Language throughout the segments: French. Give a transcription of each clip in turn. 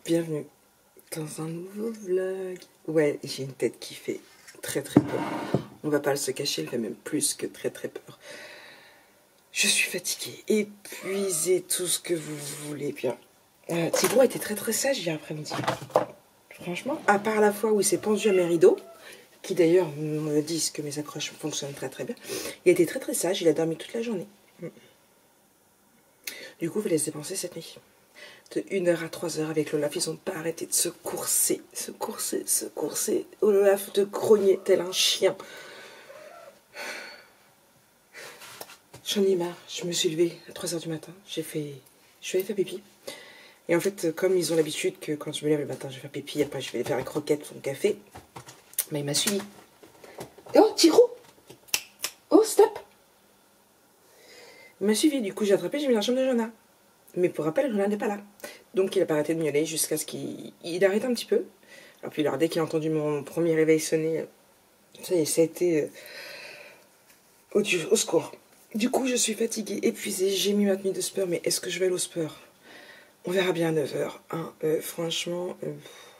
bienvenue dans un nouveau vlog. Ouais, j'ai une tête qui fait très peur. On va pas se cacher, elle fait même plus que très peur. Je suis fatiguée, épuisée, tout ce que vous voulez bien. Thibaut a été très sage hier après-midi. Franchement, à part la fois où il s'est pendu à mes rideaux, qui d'ailleurs me disent que mes accroches fonctionnent très bien, il a été très sage, il a dormi toute la journée. Du coup, je vais les dépenser cette nuit. De 1h à 3h avec l'Olaf, ils n'ont pas arrêté de se courser. Olaf de grogner tel un chien. J'en ai marre, je me suis levée à 3h du matin, je suis allée faire pipi. Et en fait, comme ils ont l'habitude que quand je me lève le matin, je vais faire pipi, après je vais faire un croquette, son café, mais il m'a suivi. Oh, Tiro! Oh, stop! Il m'a suivi, du coup j'ai attrapé, j'ai mis dans la chambre de Jonah. Mais pour rappel, Jonah n'est pas là. Donc il n'a pas arrêté de miauler jusqu'à ce qu'il arrête un petit peu. Alors puis alors, dès qu'il a entendu mon premier réveil sonner, ça y est, ça a été au secours. Du coup, je suis fatiguée, épuisée, j'ai mis ma tenue de sport, mais est-ce que je vais aller au sport? On verra bien à 9h. Hein. Franchement,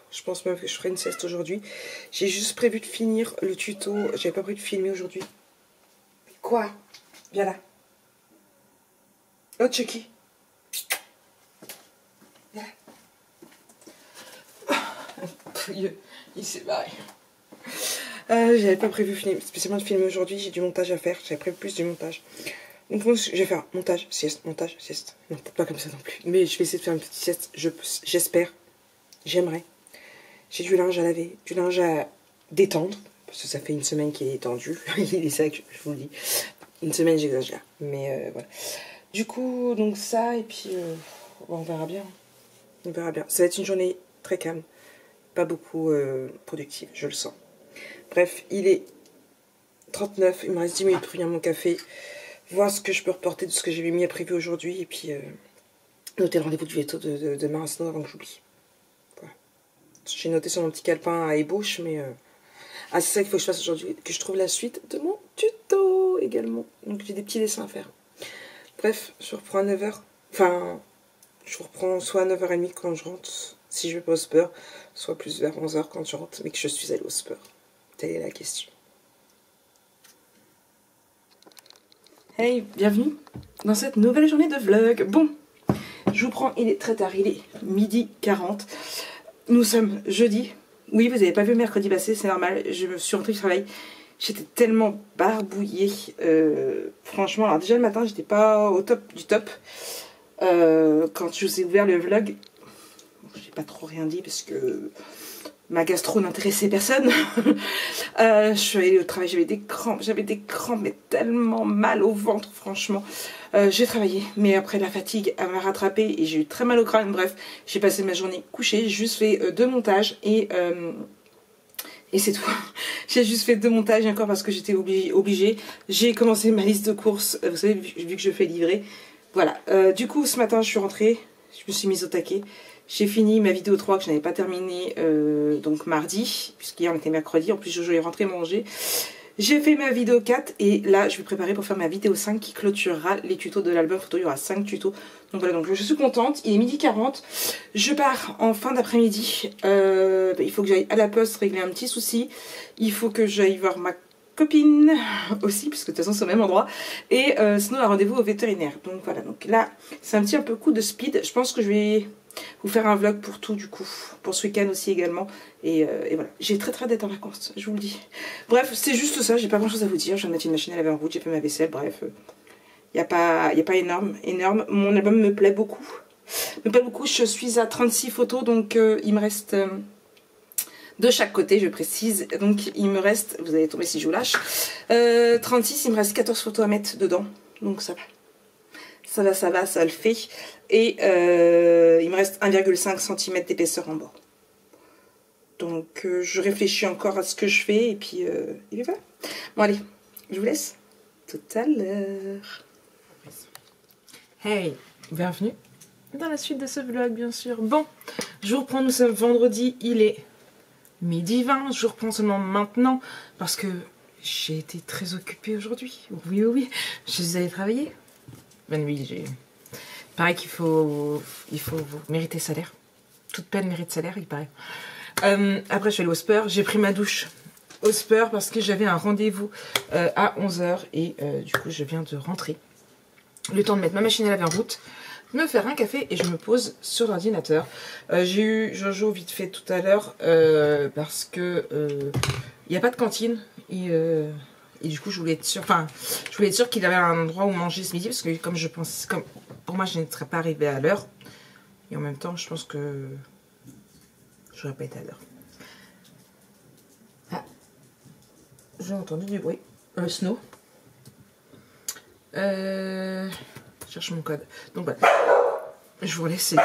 je pense même que je ferai une sieste aujourd'hui. J'ai juste prévu de finir le tuto. J'avais pas prévu de filmer aujourd'hui. Quoi? Viens là. Oh, Chucky. Viens là. Il s'est barré. J'avais pas prévu spécialement de filmer aujourd'hui. J'ai du montage à faire. J'avais prévu plus du montage. Donc je vais faire montage, sieste. Non, peut-être pas comme ça non plus. Mais je vais essayer de faire une petite sieste. J'espère. J'aimerais. J'ai du linge à laver, du linge à détendre. Parce que ça fait une semaine qu'il est tendu. Il est sec, je vous le dis. Une semaine, j'exagère. Mais voilà. Du coup, donc ça, et puis on verra bien. On verra bien. Ça va être une journée très calme. Pas beaucoup productive, je le sens. Bref, il est 39. Il me reste 10 minutes pour finir mon café. Voir ce que je peux reporter de ce que j'avais mis à prévu aujourd'hui. Et puis, noter le rendez-vous du veto de demain, sinon avant que j'oublie. Voilà. J'ai noté sur mon petit calepin à ébauche, mais... Ah, c'est ça qu'il faut que je fasse aujourd'hui, que je trouve la suite de mon tuto également. Donc, j'ai des petits dessins à faire. Bref, je reprends à 9h. Enfin, je reprends soit à 9h30 quand je rentre, si je vais pas au sport, soit plus vers 11h quand je rentre, mais que je suis allée au sport. Telle est la question. Hey, bienvenue dans cette nouvelle journée de vlog. Bon, je vous prends, il est très tard, il est 12h40. Nous sommes jeudi. Oui, vous n'avez pas vu mercredi passé, c'est normal. Je me suis rentrée du travail. J'étais tellement barbouillée. Franchement, alors déjà le matin, j'étais pas au top du top. Quand je vous ai ouvert le vlog, j'ai pas trop rien dit parce que ma gastro n'intéressait personne. Je suis allée au travail, j'avais des crampes, mais tellement mal au ventre, franchement. J'ai travaillé, mais après la fatigue m'a rattrapée et j'ai eu très mal au crâne. Bref, j'ai passé ma journée couchée, j'ai juste fait 2 montages et c'est tout. J'ai juste fait 2 montages encore parce que j'étais obligée. J'ai commencé ma liste de courses, vous savez, vu que je fais livrer. Voilà, du coup ce matin je suis rentrée, je me suis mise au taquet. J'ai fini ma vidéo 3 que je n'avais pas terminée donc mardi, puisqu'hier on était mercredi, en plus je vais rentrer manger. J'ai fait ma vidéo 4 et là je vais préparer pour faire ma vidéo 5 qui clôturera les tutos de l'album photo. Il y aura 5 tutos. Donc voilà, donc je suis contente. Il est 12h40. Je pars en fin d'après-midi. Il faut que j'aille à la poste régler un petit souci. Il faut que j'aille voir ma copine aussi, puisque de toute façon c'est au même endroit. Et sinon un rendez-vous au vétérinaire. Donc voilà, donc là c'est un petit peu coup de speed. Je pense que je vais vous faire un vlog pour tout du coup, pour ce week-end aussi également, et voilà, j'ai très d'être en vacances, je vous le dis. Bref, c'est juste ça, j'ai pas grand chose à vous dire, je viens de mettre une machine à laver en route, j'ai fait ma vaisselle, bref, y a pas énorme, mon album me plaît beaucoup, je suis à 36 photos, donc il me reste... de chaque côté, je précise, donc il me reste, vous allez tomber si je vous lâche, 36, il me reste 14 photos à mettre dedans, donc ça va. Ça le fait. Et il me reste 1,5 cm d'épaisseur en bord. Donc je réfléchis encore à ce que je fais et puis voilà. Bon allez, je vous laisse. Tout à l'heure. Hey, bienvenue dans la suite de ce vlog bien sûr. Bon, je vous reprends, nous sommes vendredi, il est 12h20. Je vous reprends seulement maintenant parce que j'ai été très occupée aujourd'hui. Oui, je suis allée travailler. Ben oui, pareil qu'il faut mériter salaire. toute peine mérite salaire, il paraît. Après, je suis allée au Spur. J'ai pris ma douche au Spur parce que j'avais un rendez-vous à 11 h. Et du coup, je viens de rentrer. Le temps de mettre ma machine à laver en route, me faire un café et je me pose sur l'ordinateur. J'ai eu Jojo vite fait tout à l'heure parce que il n'y a pas de cantine. Et du coup, je voulais être sûre, qu'il avait un endroit où manger ce midi parce que comme je pense, comme pour moi, je ne serais pas arrivée à l'heure. Et en même temps, je pense que je n'aurais pas été à l'heure. Ah, j'ai entendu du bruit. Snow. Je cherche mon code. Donc voilà. Je vous laisse.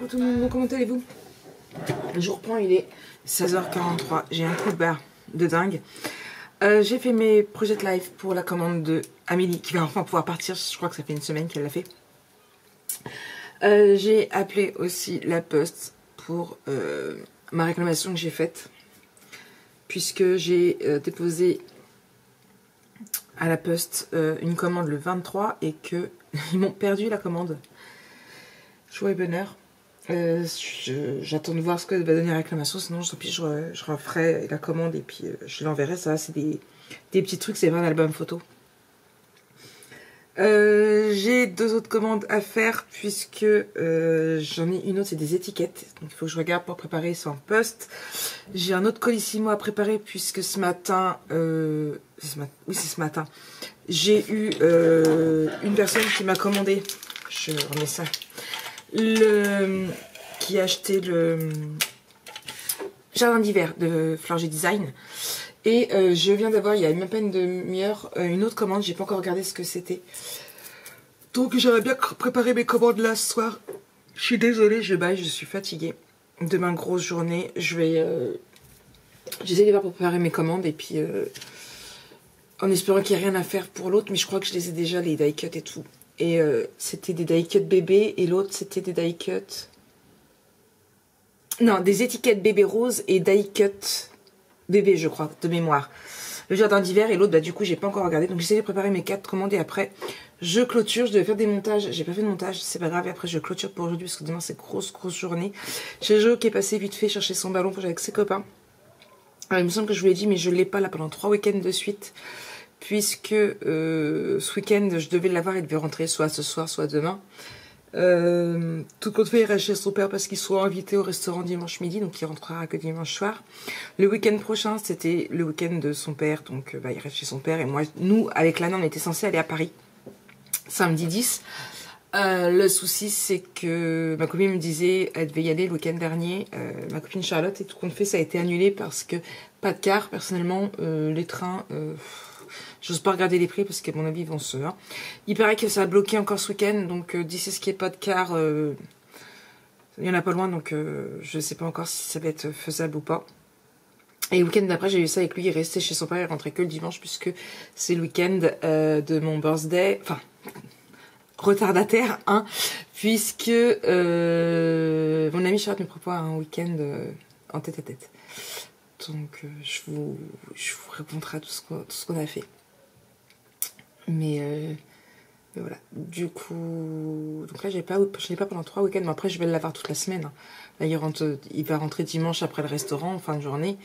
Tout le monde, comment allez-vous? Je reprends, il est 16h43. J'ai un coup de barre de dingue. J'ai fait mes projets live pour la commande de Amélie qui va enfin pouvoir partir. Je crois que ça fait une semaine qu'elle l'a fait. J'ai appelé aussi la poste pour ma réclamation que j'ai faite. Puisque j'ai déposé à la poste une commande le 23 et qu'ils m'ont perdu la commande. Joie et bonheur. J'attends de voir ce que va donner la réclamation, sinon tant pis, je referai la commande et puis je l'enverrai. Ça, c'est des petits trucs, c'est un album photo. J'ai 2 autres commandes à faire puisque j'en ai une autre, c'est des étiquettes. Donc il faut que je regarde pour préparer ça en poste. J'ai un autre colissimo à préparer puisque ce matin, oui c'est ce matin, j'ai eu une personne qui m'a commandé, je remets ça, qui a acheté le jardin d'hiver de Florger Design. Et je viens d'avoir, il y a même pas une demi-heure, une autre commande. J'ai pas encore regardé ce que c'était. Donc j'aurais bien préparé mes commandes là ce soir. Je suis désolée, je baille, je suis fatiguée. Demain, grosse journée. J'essaie de voir pour préparer mes commandes. Et puis, en espérant qu'il n'y ait rien à faire pour l'autre. Mais je crois que je les ai déjà, les die cuts et tout. Et c'était des die cuts bébé. Et l'autre, c'était des die cuts... Non, des étiquettes bébé rose et die cut bébé, je crois, de mémoire. Le jardin d'hiver et l'autre, bah du coup, j'ai pas encore regardé. Donc j'essaie de préparer mes 4 commandes et après, je clôture. Je devais faire des montages. J'ai pas fait de montage, c'est pas grave. Et après, je clôture pour aujourd'hui parce que demain, c'est grosse journée. J'ai Jo qui est passé vite fait chercher son ballon pour jouer avec ses copains. Alors, il me semble que je vous l'ai dit, mais je l'ai pas là pendant 3 week-ends de suite. Puisque ce week-end, je devais l'avoir. Il devait rentrer soit ce soir, soit demain. Tout compte fait, il reste chez son père parce qu'il soit invité au restaurant dimanche midi, donc il rentrera que dimanche soir. Le week-end prochain, c'était le week-end de son père, donc bah, il reste chez son père. Et moi, nous, avec Lana, on était censés aller à Paris samedi 10. Le souci, c'est que ma copine me disait elle devait y aller le week-end dernier. Ma copine Charlotte, et tout compte fait, ça a été annulé parce que pas de car. Personnellement, les trains... j'ose pas regarder les prix parce qu'à mon avis ils vont se... Hein. Il paraît que ça a bloqué encore ce week-end. Donc d'ici ce qui est pas de car, il y en a pas loin. Donc je sais pas encore si ça va être faisable ou pas. Et le week-end d'après j'ai eu ça avec lui. Il restait chez son père. Il rentrait que le dimanche puisque c'est le week-end de mon birthday. Enfin, retardataire, hein. Puisque mon ami Charlotte me propose un week-end en tête-à-tête. Donc je vous raconterai tout ce qu'on a fait. Mais Mais voilà, du coup, donc là je l'ai pas pendant 3 week-ends, mais après je vais l'avoir toute la semaine. Hein. Là il va rentrer dimanche après le restaurant, en fin de journée,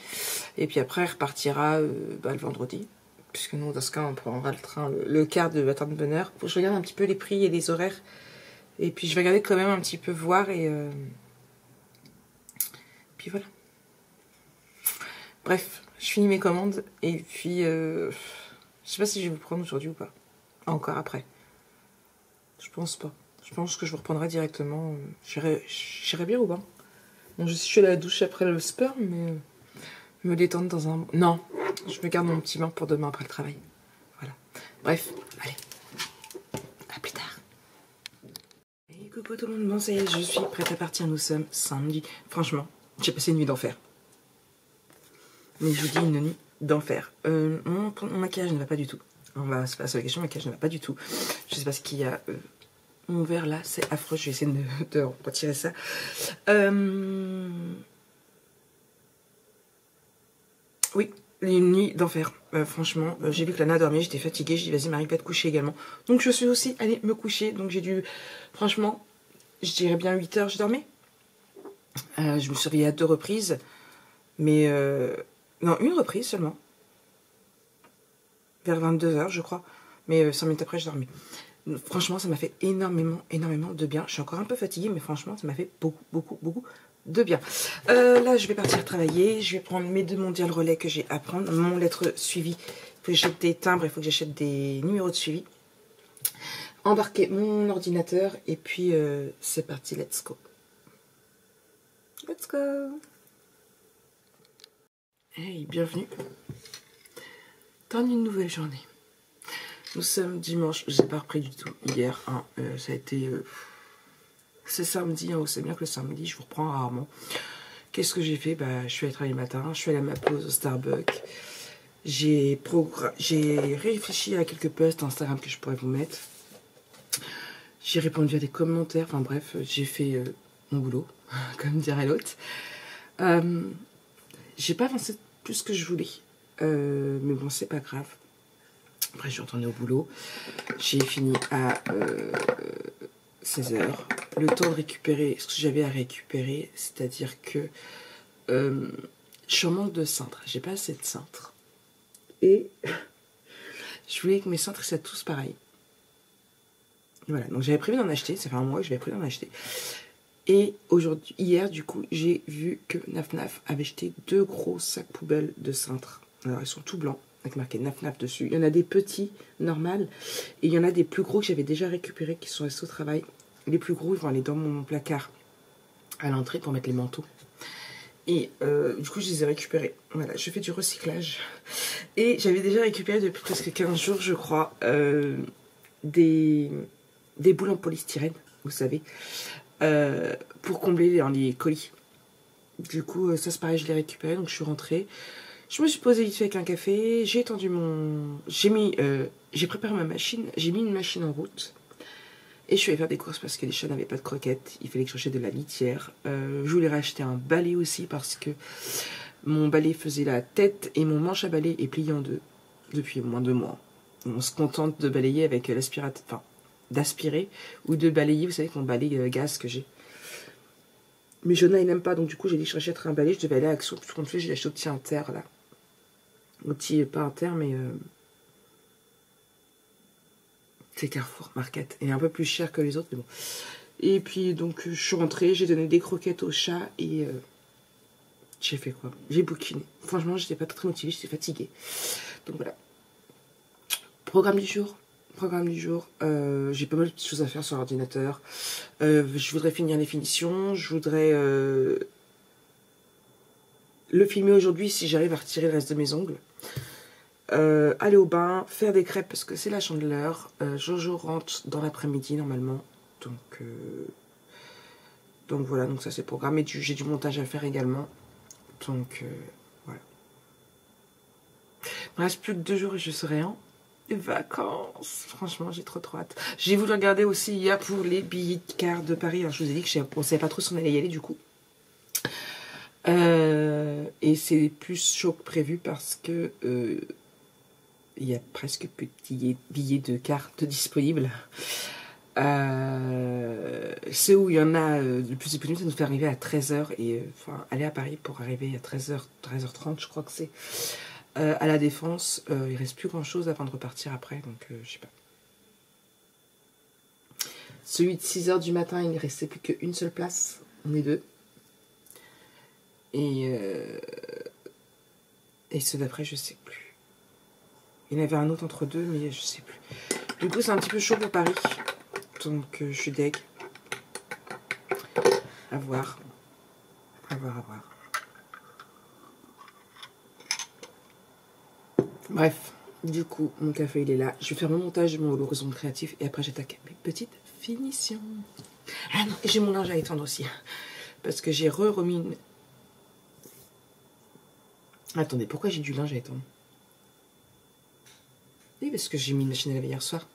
et puis après il repartira le vendredi, puisque nous dans ce cas on prendra le train, le quart de Matin de Bonheur. Faut que je regarde un petit peu les prix et les horaires, et puis je vais regarder quand même un petit peu voir, et puis voilà. Bref, je finis mes commandes, et puis je sais pas si je vais vous prendre aujourd'hui ou pas, encore après. Je pense pas. Je pense que je vous reprendrai directement. J'irai bien au bain. Bon, je suis allée à la douche après le sperme, mais me détendre dans un... Non, je me garde mon petit bain pour demain après le travail. Voilà. Bref, allez. À plus tard. Et coucou tout le monde. Bon, ça y est, je suis prête à partir. Nous sommes samedi. Franchement, j'ai passé une nuit d'enfer. Mais je vous dis une nuit d'enfer. Mon maquillage ne va pas du tout. On va se passer à la question. Mon maquillage ne va pas du tout. Je sais pas ce qu'il y a... Mon verre là, c'est affreux, je vais essayer de retirer ça. Oui, une nuit d'enfer. Franchement, j'ai vu que Lana dormait, j'étais fatiguée, j'ai dit vas-y Marie, va te coucher également. Donc je suis aussi allée me coucher, donc j'ai dû, franchement, je dirais bien 8 heures, je dormais. Je me suis réveillée à 2 reprises, mais non, une reprise seulement. Vers 22 heures, je crois, mais 5 minutes après, je dormais. Franchement, ça m'a fait énormément de bien. Je suis encore un peu fatiguée, mais franchement, ça m'a fait beaucoup de bien. Là, je vais partir travailler. Je vais prendre mes 2 mondiales relais que j'ai à prendre. Mon lettre suivi. Il faut que j'achète des timbres, il faut que j'achète des numéros de suivi. Embarquer mon ordinateur. Et puis, c'est parti, let's go. Let's go. Hey, bienvenue dans une nouvelle journée. Nous sommes dimanche, j'ai pas repris du tout hier, hein, ça a été... c'est samedi, hein, vous savez bien que le samedi, je vous reprends rarement. Qu'est-ce que j'ai fait? Je suis allée travailler le matin, je suis allée à ma pause au Starbucks. J'ai réfléchi à quelques posts Instagram que je pourrais vous mettre. J'ai répondu à des commentaires, enfin bref, j'ai fait mon boulot, comme dirait l'autre. J'ai pas avancé plus que je voulais, mais bon, c'est pas grave. Après, je suis retournée au boulot. J'ai fini à 16 h. Le temps de récupérer ce que j'avais à récupérer, c'est-à-dire que je suis en manque de cintres. J'ai pas assez de cintres. Et je voulais que mes cintres soient tous pareils. Voilà, donc j'avais prévu d'en acheter. Ça fait un mois que j'avais prévu d'en acheter. Et hier, du coup, j'ai vu que Naf Naf avait jeté 2 gros sacs poubelles de cintres. Alors, ils sont tout blancs, avec marqué Naf Naf dessus. Il y en a des petits, normales, et il y en a des plus gros que j'avais déjà récupérés, qui sont restés au travail. Les plus gros, ils vont aller dans mon placard à l'entrée pour mettre les manteaux. Et du coup, je les ai récupérés. Voilà, je fais du recyclage. Et j'avais déjà récupéré depuis presque 15 jours, je crois, des boules en polystyrène, vous savez, pour combler les colis. Du coup, ça c'est pareil, je l'ai récupéré, donc je suis rentrée. Je me suis posée vite fait avec un café, j'ai étendu mon... J'ai préparé ma machine, j'ai mis une machine en route. Et je suis allée faire des courses parce que les chats n'avaient pas de croquettes. Il fallait que j'achète de la litière. Je voulais racheter un balai aussi parce que mon balai faisait la tête et mon manche à balai est plié en 2 depuis moins de 2 mois. On se contente de balayer avec l'aspirateur, enfin d'aspirer ou de balayer, vous savez, avec mon balai gaz que j'ai. Mais Jonah il n'aime pas, donc du coup j'ai dit que je rachèterais un balai. Je devais aller à Action, tout comme ça, j'ai acheté au petit Inter là. Au petit, pas Inter, mais c'est Carrefour Market. Et un peu plus cher que les autres, mais bon. Et puis donc je suis rentrée, j'ai donné des croquettes au chat et j'ai fait quoi? J'ai bouquiné. Franchement, j'étais pas très motivée, j'étais fatiguée. Donc voilà. Programme du jour. J'ai pas mal de petites choses à faire sur l'ordinateur. Je voudrais finir les finitions. Je voudrais le filmer aujourd'hui si j'arrive à retirer le reste de mes ongles. Aller au bain, faire des crêpes parce que c'est la chandeleur. Jojo rentre dans l'après-midi normalement. Donc voilà, donc ça c'est programmé. J'ai du montage à faire également. Donc voilà. Il me reste plus que 2 jours et je serai en vacances. Franchement, j'ai trop hâte. J'ai voulu regarder aussi, il y a pour les billets de car de Paris. Alors, je vous ai dit que on ne savait pas trop si on allait y aller du coup. Et c'est plus chaud que prévu parce que il y a presque plus de billets de carte disponibles. C'est où il y en a le plus disponible, ça nous fait arriver à 13h et enfin aller à Paris pour arriver à 13h, 13h30 je crois que c'est. À la Défense, il reste plus grand chose avant de repartir après, donc je sais pas. Celui de 6h du matin, il ne restait plus qu'une seule place, on est deux. Et ceux d'après, je sais plus. Il y en avait un autre entre deux, mais je sais plus. Du coup, c'est un petit peu chaud pour Paris. Donc, je suis deg. À voir. À voir, à voir. Bref, du coup, mon café, il est là. Je vais faire mon montage de mon horizon créatif et après, j'attaque mes petites finitions. Ah non, j'ai mon linge à étendre aussi. Parce que j'ai remis une... Attendez, pourquoi j'ai du linge à étendre? Oui, parce que j'ai mis une machine à laver hier soir.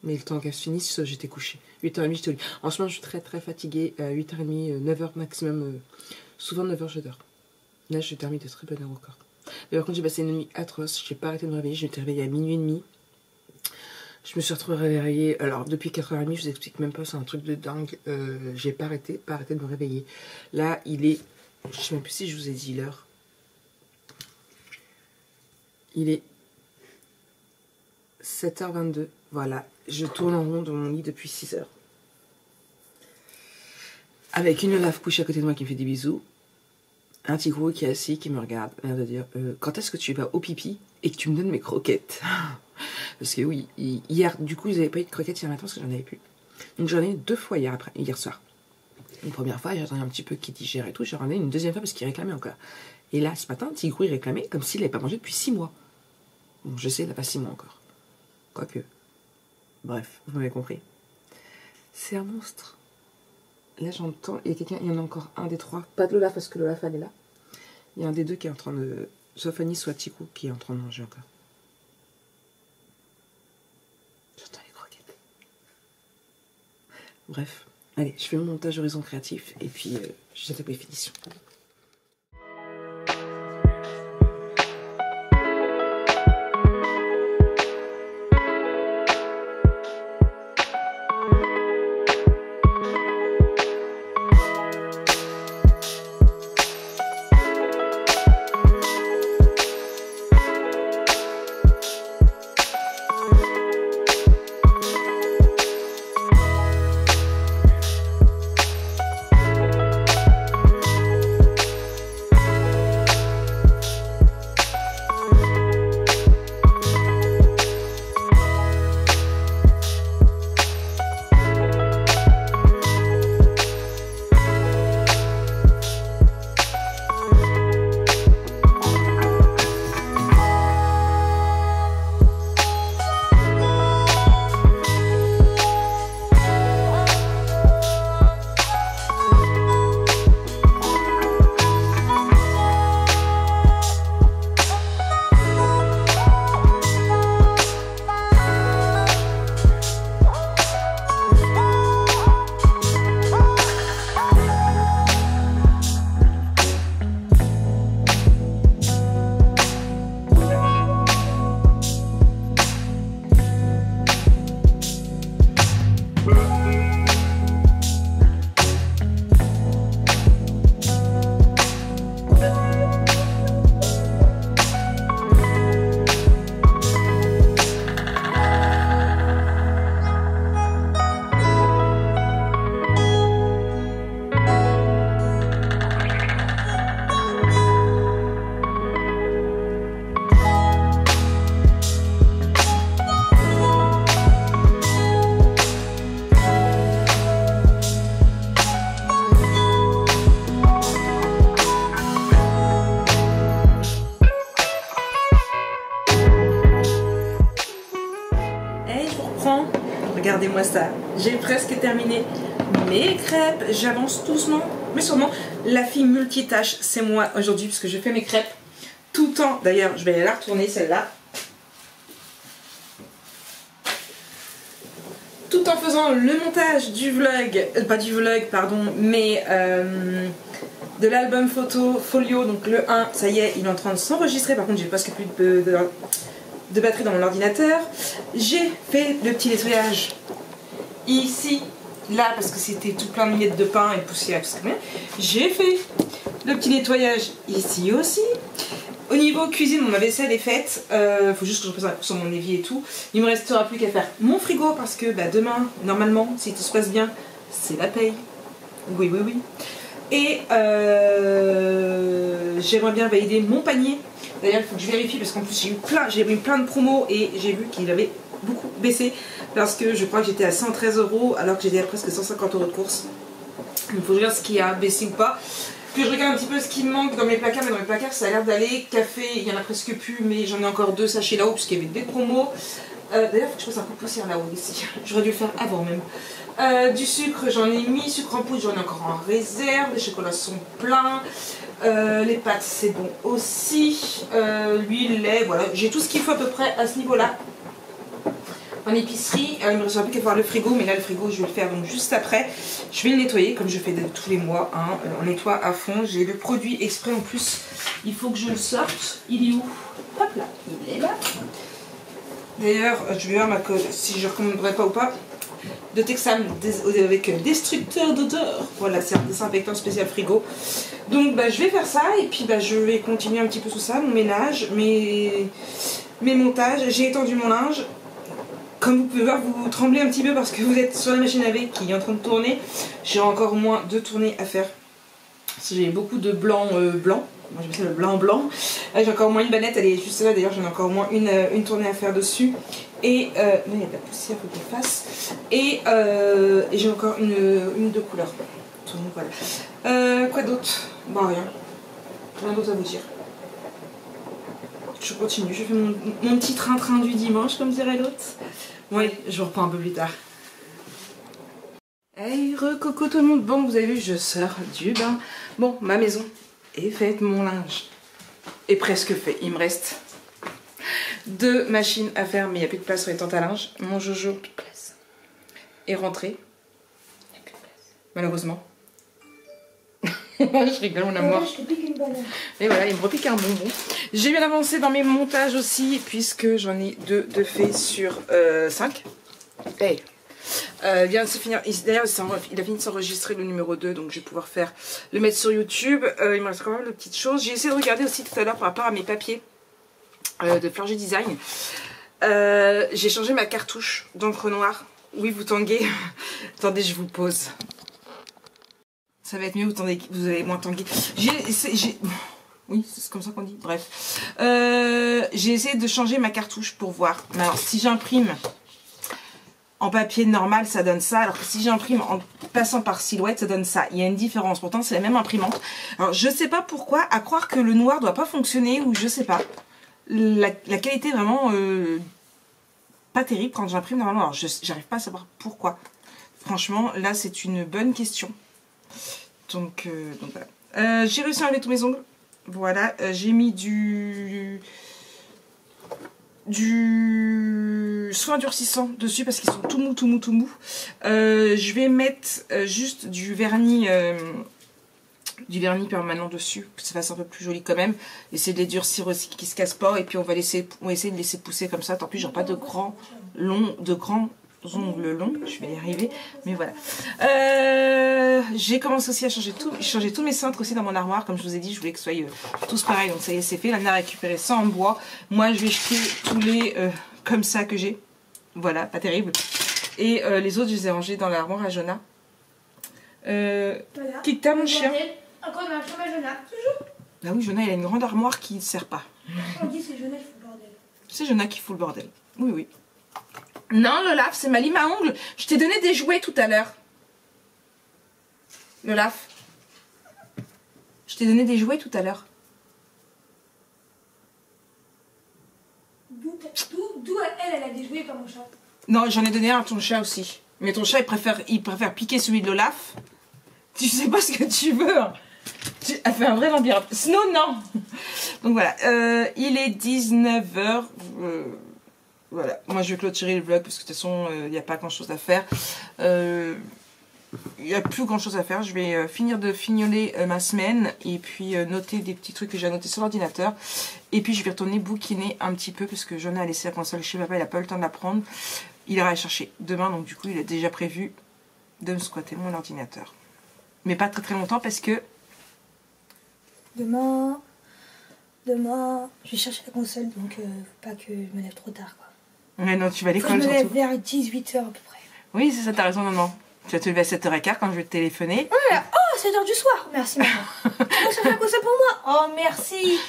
Mais le temps qu'elle se finisse, j'étais couchée. 8h30, j'étais au lit. En ce moment, je suis très très fatiguée. 8h30, 9h maximum. Souvent 9h, je dors. Là, je termine de très bonne heure encore. D'ailleurs, quand j'ai passé une nuit atroce, j'ai pas arrêté de me réveiller. Je m'étais réveillée à minuit et demi. Je me suis retrouvée réveillée. Alors, depuis 4h30, je vous explique même pas, c'est un truc de dingue. J'ai pas arrêté de me réveiller. Là, il est... Je sais même plus si je vous ai dit l'heure. Il est 7h22. Voilà, je tourne en rond dans mon lit depuis 6h. Avec une lave couche à côté de moi qui me fait des bisous. Un petit gros qui est assis, qui me regarde, l'air de dire quand est-ce que tu vas au pipi et que tu me donnes mes croquettes? Parce que oui, hier, du coup, ils n'avaient pas eu de croquettes hier matin parce que j'en avais plus. Donc j'en ai eu 2 fois hier soir. Une première fois, j'attendais un petit peu qu'il digère et tout. J'en ai une deuxième fois parce qu'il réclamait encore. Et là, ce matin, Tigrou, il réclamait comme s'il n'avait pas mangé depuis 6 mois. Donc je sais, il n'a pas 6 mois encore. Quoique. Bref, vous m'avez compris. C'est un monstre. Là, j'entends, il y en a encore un des 3. Pas de Lola parce que Lola, elle est là. Il y a un des 2 qui est en train de... Soit Fanny, soit Tigrou qui est en train de manger encore. J'entends les croquettes. Bref. Allez, je fais mon montage horizon créatif et puis j'attaque les finitions. Regardez-moi ça, j'ai presque terminé mes crêpes, j'avance doucement mais sûrement. La fille multitâche, c'est moi aujourd'hui parce que je fais mes crêpes tout le temps. D'ailleurs, je vais la retourner celle-là. Tout en faisant le montage du vlog, pas du vlog pardon, mais de l'album photo Folio, donc le 1, ça y est, il est en train de s'enregistrer. Par contre, j'ai presque plus de de batterie dans mon ordinateur. J'ai fait le petit nettoyage ici, là, parce que c'était tout plein de miettes de pain et poussière. J'ai fait le petit nettoyage ici aussi. Au niveau cuisine, ma vaisselle est faite. Faut juste que je représente sur mon évier et tout. Il me restera plus qu'à faire mon frigo parce que bah, demain, normalement, si tout se passe bien, c'est la paye. Oui, oui, oui. Et j'aimerais bien valider mon panier. D'ailleurs, il faut que je vérifie parce qu'en plus j'ai eu plein de promos et j'ai vu qu'il avait beaucoup baissé parce que je crois que j'étais à 113 € alors que j'étais à presque 150 € de course. Il faut que je regarde ce qui a baissé ou pas. Puis je regarde un petit peu ce qui me manque dans mes placards, mais dans mes placards ça a l'air d'aller. Café, il y en a presque plus, mais j'en ai encore 2 sachets là-haut puisqu'il y avait des promos. D'ailleurs, il faut que je fasse un coup de poussière là-haut ici. J'aurais dû le faire avant même. Du sucre, j'en ai mis. Sucre en poudre, j'en ai encore en réserve. Les chocolats sont pleins. Les pâtes, c'est bon aussi. L'huile, lait, voilà. J'ai tout ce qu'il faut à peu près à ce niveau-là. En épicerie, il me restera plus qu'à voir le frigo, mais là le frigo je vais le faire donc juste après. Je vais le nettoyer comme je fais tous les mois, hein. On nettoie à fond. J'ai le produit exprès en plus, il faut que je le sorte. Il est où? Hop là, il est là. D'ailleurs, je vais voir si je recommanderais pas ou pas de Texam avec destructeur d'odeur. Voilà, c'est un désinfectant spécial frigo. Donc bah, je vais faire ça et puis bah, je vais continuer un petit peu tout ça, mon ménage, mes montages. J'ai étendu mon linge. Comme vous pouvez voir, vous tremblez un petit peu parce que vous êtes sur la machine à laver qui est en train de tourner. J'ai encore au moins 2 tournées à faire. J'ai beaucoup de blanc blanc. Moi j'aime ça le blanc blanc. J'ai encore au moins une bannette, elle est juste là d'ailleurs, j'en ai encore au moins une tournée à faire dessus. Et là il y a de la poussière, faut qu'elle fasse. Et j'ai encore une de couleur. Donc voilà. Quoi d'autre? Bah rien. Rien d'autre à vous dire. Je continue, je fais mon petit train-train du dimanche, comme dirait l'autre. Oui, je reprends un peu plus tard. Hey, coucou tout le monde. Bon, vous avez vu, je sors du bain. Bon, ma maison est faite, mon linge est presque fait. Il me reste 2 machines à faire, mais il n'y a plus de place sur les tentes à linge. Mon Jojo est rentré. Malheureusement. Je rigole, mon amour. Et voilà, il me repique un bonbon. J'ai bien avancé dans mes montages aussi, puisque j'en ai 2 de faits sur 5. Hey. Vient de se finir. D'ailleurs, il a fini de s'enregistrer le numéro 2, donc je vais pouvoir le mettre sur YouTube. Il me reste quand même de petites choses. J'ai essayé de regarder aussi tout à l'heure par rapport à mes papiers de Fleur G Design. J'ai changé ma cartouche d'encre noire. Oui, vous tanguez. Attendez, je vous pose. Ça va être mieux, vous allez moins tanguer. Oui, c'est comme ça qu'on dit. Bref. J'ai essayé de changer ma cartouche pour voir. Mais alors, si j'imprime en papier normal, ça donne ça. Alors que si j'imprime en passant par Silhouette, ça donne ça. Il y a une différence. Pourtant, c'est la même imprimante. Alors, je sais pas pourquoi. À croire que le noir doit pas fonctionner ou je sais pas. La qualité est vraiment pas terrible quand j'imprime normalement. Alors, j'arrive pas à savoir pourquoi. Franchement, là, c'est une bonne question. Donc voilà. J'ai réussi à enlever tous mes ongles. Voilà. J'ai mis du soin durcissant dessus parce qu'ils sont tout mous. Je vais mettre juste du vernis permanent dessus, que ça fasse un peu plus joli quand même. Essayer de les durcir aussi, qu'ils se cassent pas. Et puis on va essayer de laisser pousser comme ça. Tant pis, j'ai pas de grands ongles longs, je vais y arriver, mais voilà. J'ai commencé aussi à changer tous mes cintres aussi dans mon armoire, comme je vous ai dit, je voulais que ce soit tous pareils, donc ça y est, c'est fait. La a récupéré ça en bois. Moi, je vais jeter tous les comme ça que j'ai. Voilà, pas terrible. Et les autres, je les ai rangés dans l'armoire à Jonah. Voilà. Quitte à mon chien. Encore dans la chambre à Jonah, toujours. Ah oui, Jonah, il a une grande armoire qui ne sert pas. On dit c'est Jonah qui fout le bordel. C'est Jonah qui fout le bordel. Oui, oui. Non, Lolaf, c'est ma lime à ongles. Je t'ai donné des jouets tout à l'heure. Lolaf. Je t'ai donné des jouets tout à l'heure. D'où elle a des jouets par mon chat. Non, j'en ai donné un à ton chat aussi. Mais ton chat, il préfère piquer celui de Lolaf. Tu sais pas ce que tu veux. Hein. Elle fait un vrai vampire. Snow, non. Donc voilà. Il est 19h. Voilà, moi je vais clôturer le vlog parce que de toute façon il n'y a pas grand chose à faire. il n'y a plus grand chose à faire. Je vais finir de fignoler ma semaine et puis noter des petits trucs que j'ai annotés sur l'ordinateur. Et puis je vais retourner bouquiner un petit peu parce que Jonah a laissé la console chez papa, il n'a pas eu le temps de la prendre. Il ira la chercher demain, donc du coup il a déjà prévu de me squatter mon ordinateur. Mais pas très très longtemps parce que... Demain, je vais chercher la console, donc faut pas que je me lève trop tard, quoi. Ouais, non, tu vas à Je l'école me lève surtout. vers 18h à peu près. Oui, c'est ça, t'as raison, maman. Tu vas te lever à 7h15 quand je vais te téléphoner. Oh, 7h du soir. Merci, maman. Tu vas chercher la console pour moi. Oh, merci.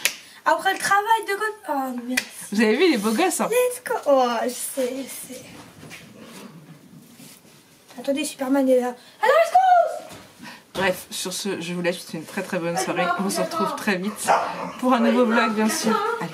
Après le travail de God. Oh, merci. Vous avez vu les beaux gosses, hein? Let's go. Oh, je sais. Attendez, Superman est là. Alors, let's go. Bref, sur ce, je vous laisse. C'est une très très bonne soirée. On se retrouve très vite pour un nouveau vlog, bien sûr. Allez.